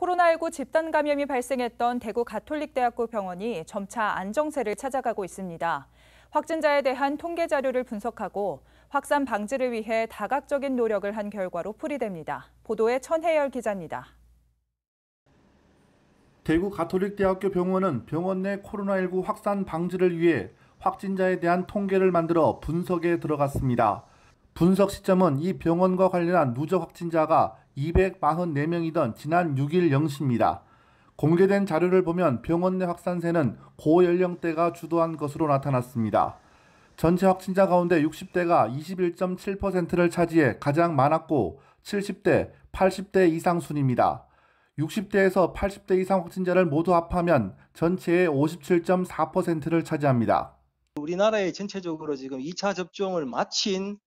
코로나19 집단 감염이 발생했던 대구 가톨릭대학교 병원이 점차 안정세를 찾아가고 있습니다. 확진자에 대한 통계 자료를 분석하고 확산 방지를 위해 다각적인 노력을 한 결과로 풀이됩니다. 보도에 천혜열 기자입니다. 대구 가톨릭대학교 병원은 병원 내 코로나19 확산 방지를 위해 확진자에 대한 통계를 만들어 분석에 들어갔습니다. 분석 시점은 이 병원과 관련한 누적 확진자가 244명이던 지난 6일 0시입니다. 공개된 자료를 보면 병원 내 확산세는 고연령대가 주도한 것으로 나타났습니다. 전체 확진자 가운데 60대가 21.7%를 차지해 가장 많았고 70대, 80대 이상 순입니다. 60대에서 80대 이상 확진자를 모두 합하면 전체의 57.4%를 차지합니다. 우리나라에 전체적으로 지금 2차 접종을 마친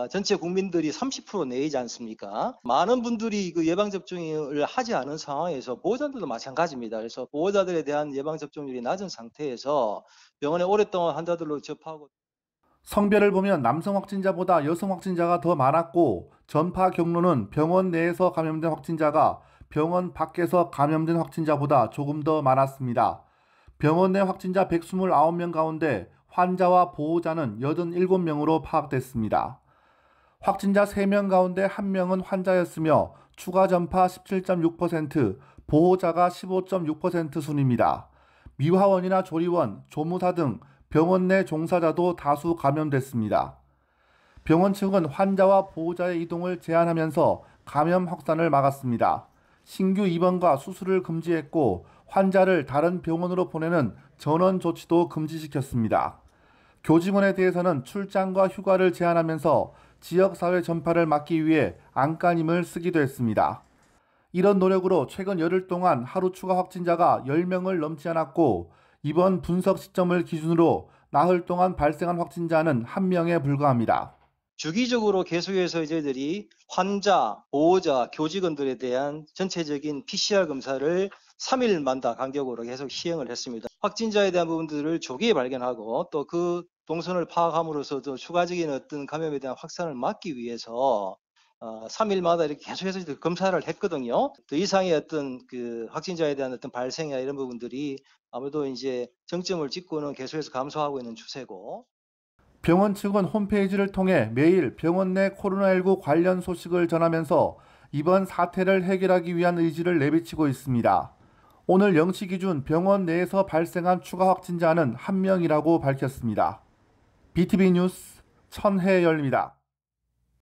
전체 국민들이 30% 내이지 않습니까? 많은 분들이 그 예방접종을 하지 않은 상황에서 보호자들도 마찬가지입니다. 그래서 보호자들에 대한 예방접종률이 낮은 상태에서 병원에 오랫동안 환자들로 접하고 성별을 보면 남성 확진자보다 여성 확진자가 더 많았고 전파 경로는 병원 내에서 감염된 확진자가 병원 밖에서 감염된 확진자보다 조금 더 많았습니다. 병원 내 확진자 129명 가운데 환자와 보호자는 87명으로 파악됐습니다. 확진자 3명 가운데 1명은 환자였으며 추가 전파 17.6%, 보호자가 15.6% 순입니다. 미화원이나 조리원, 조무사 등 병원 내 종사자도 다수 감염됐습니다. 병원 측은 환자와 보호자의 이동을 제한하면서 감염 확산을 막았습니다. 신규 입원과 수술을 금지했고 환자를 다른 병원으로 보내는 전원 조치도 금지시켰습니다. 교직원에 대해서는 출장과 휴가를 제한하면서 지역사회 전파를 막기 위해 안간힘을 쓰기도 했습니다. 이런 노력으로 최근 열흘 동안 하루 추가 확진자가 10명을 넘지 않았고 이번 분석 시점을 기준으로 나흘 동안 발생한 확진자는 1명에 불과합니다. 주기적으로 계속해서 저희들이 환자, 보호자, 교직원들에 대한 전체적인 PCR 검사를 3일마다 간격으로 계속 시행을 했습니다. 확진자에 대한 부분들을 조기에 발견하고 또 그 동선을 파악함으로써도 추가적인 어떤 감염에 대한 확산을 막기 위해서 3일마다 이렇게 계속해서 검사를 했거든요. 더 이상의 어떤 그 확진자에 대한 어떤 발생이나 이런 부분들이 아무래도 이제 정점을 찍고는 계속해서 감소하고 있는 추세고. 병원 측은 홈페이지를 통해 매일 병원 내 코로나19 관련 소식을 전하면서 이번 사태를 해결하기 위한 의지를 내비치고 있습니다. 오늘 0시 기준 병원 내에서 발생한 추가 확진자는 1명이라고 밝혔습니다. BTV 뉴스 천혜열입니다.